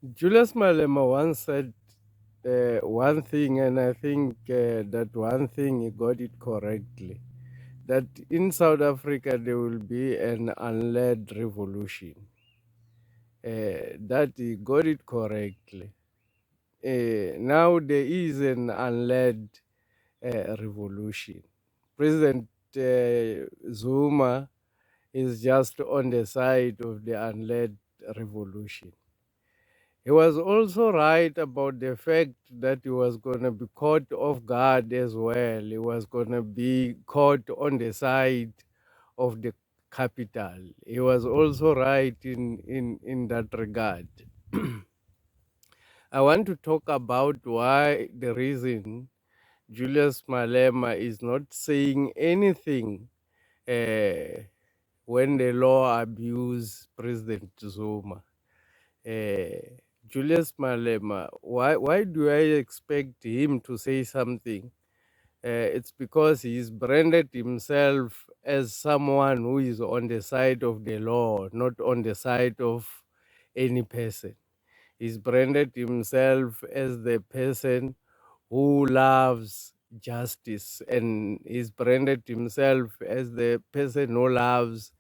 Julius Malema once said one thing, and I think that one thing he got it correctly. That in South Africa there will be an unled revolution. That he got it correctly. Now there is an unled revolution. President Zuma is just on the side of the unled revolution. He was also right about the fact that he was going to be caught off guard as well. He was going to be caught on the side of the capital. He was also right in that regard. I want to talk about why the reason Julius Malema is not saying anything when the law abused President Zuma. Julius Malema, why do I expect him to say something? It's because he's branded himself as someone who is on the side of the law, not on the side of any person. He's branded himself as the person who loves justice, and he's branded himself as the person who loves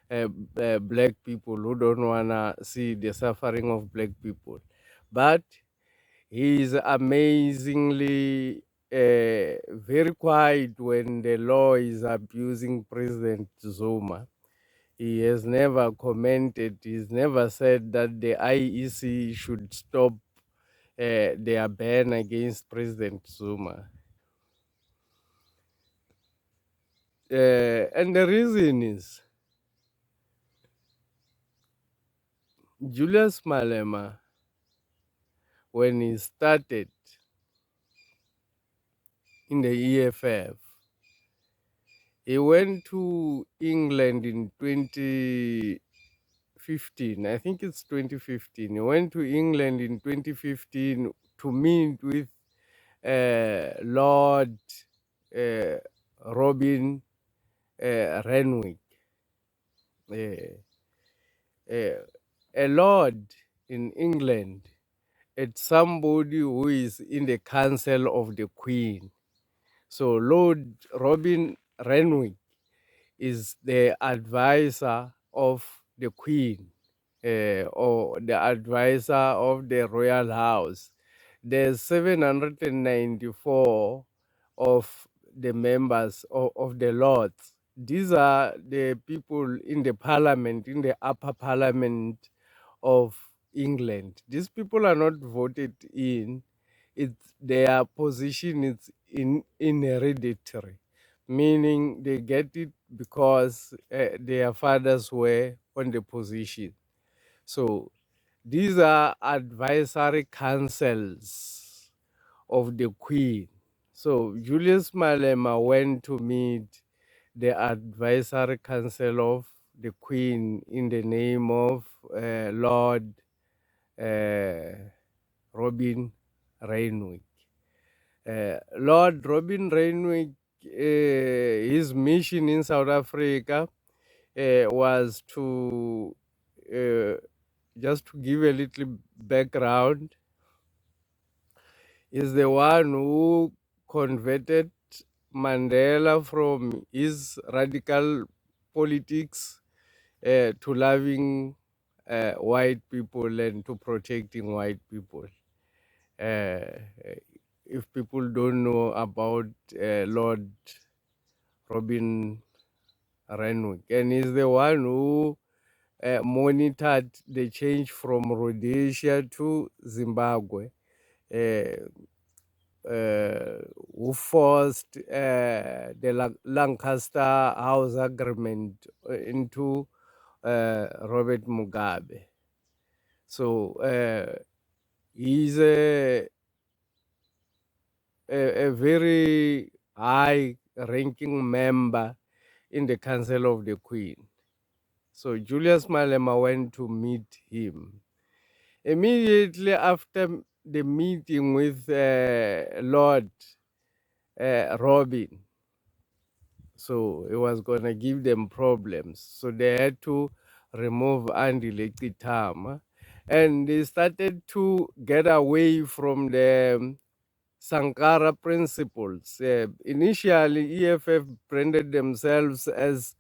black people, who don't want to see the suffering of black people. But he is amazingly very quiet when the law is abusing President Zuma. He has never commented, he's never said that the IEC should stop their ban against President Zuma. And the reason is Julius Malema, when he started in the EFF, he went to England in 2015. I think it's 2015. He went to England in 2015 to meet with Lord uh, Robin Renwick. A lord in England, it's somebody who is in the council of the Queen. So Lord Robin Renwick is the advisor of the Queen, or the advisor of the royal house. There's 794 of the members of the Lords. These are the people in the parliament, in the upper parliament of England. These people are not voted in. It's their position is in hereditary, meaning they get it because their fathers were on the position. So these are advisory councils of the Queen. So Julius Malema went to meet the advisory council of the Queen in the name of Lord Robin Renwick. Lord Robin Renwick, his mission in South Africa was to, just to give a little background, is the one who converted Mandela from his radical politics to loving white people and to protecting white people. If people don't know about Lord Robin Renwick, and he's the one who monitored the change from Rhodesia to Zimbabwe, who forced the Lancaster House Agreement into Robert Mugabe. So he's a very high ranking member in the Council of the Queen. So Julius Malema went to meet him. Immediately after the meeting with Lord Robin, so it was going to give them problems. So they had to remove Andy Lekitama. and they started to get away from the Sankara principles. Initially, EFF branded themselves as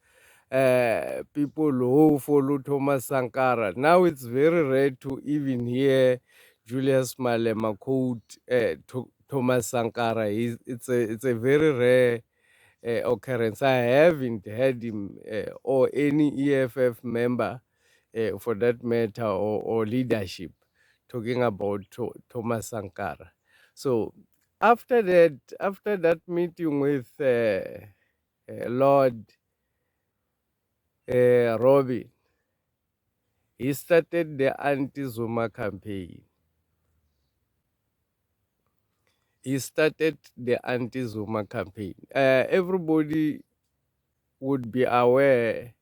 people who follow Thomas Sankara. Now it's very rare to even hear Julius Malema quote Thomas Sankara. It's a very rare occurrence. I haven't heard him or any EFF member, for that matter, or leadership talking about Thomas Sankara. So after that meeting with Lord Robin, he started the anti-Zuma campaign. Everybody would be aware,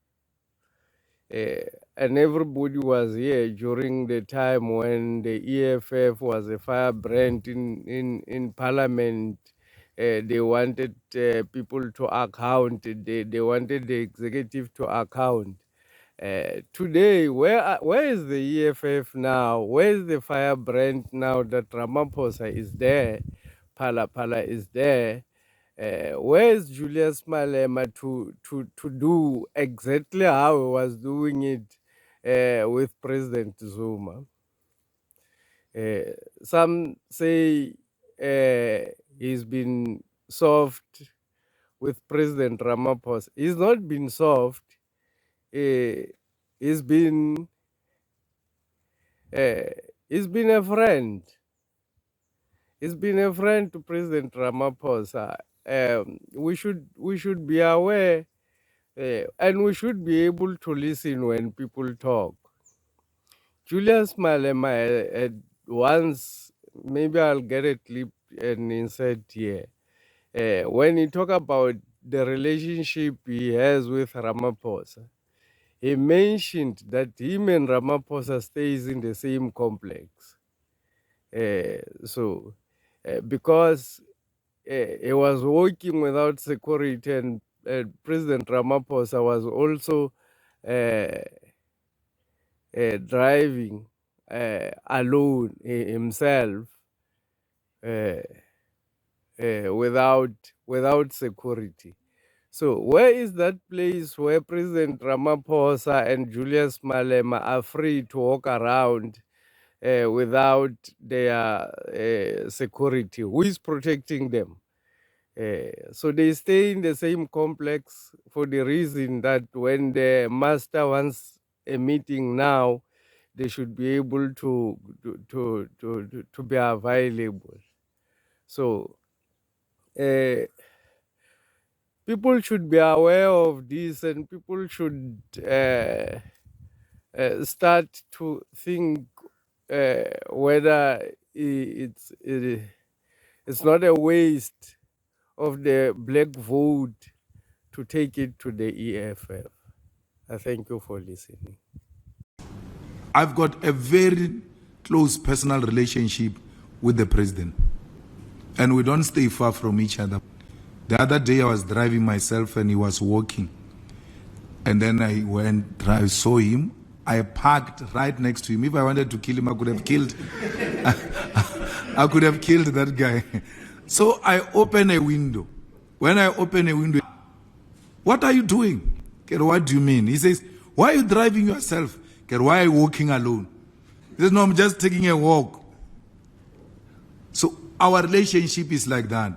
and everybody was here during the time when the EFF was a firebrand in Parliament. They wanted people to account. They wanted the executive to account. Today, where is the EFF now? Where is the firebrand now that Ramaphosa is there? Pala is there. Where is Julius Malema to do exactly how he was doing it with President Zuma? Some say he's been soft with President Ramaphosa. He's not been soft. He's been a friend. He's been a friend to President Ramaphosa. We should be aware, and we should be able to listen when people talk. Julius Malema had once, maybe I'll get a clip and insert here. When he talk about the relationship he has with Ramaphosa, he mentioned that him and Ramaphosa stays in the same complex. Because he was working without security, and President Ramaphosa was also driving alone himself without security. So where is that place where President Ramaphosa and Julius Malema are free to walk around without their security? Who is protecting them? So they stay in the same complex for the reason that when the master wants a meeting now, they should be able to be available. So people should be aware of this, and people should start to think whether it's not a waste of the black vote to take it to the EFF. I thank you for listening. I've got a very close personal relationship with the president, and we don't stay far from each other. The other day I was driving myself and he was walking, and then I saw him. I parked right next to him. If I wanted to kill him, I could have killed I could have killed that guy. So I open a window. When I open a window, what are you doing? What do you mean? He says, why are you driving yourself? Why are you walking alone? He says, no, I'm just taking a walk. So our relationship is like that.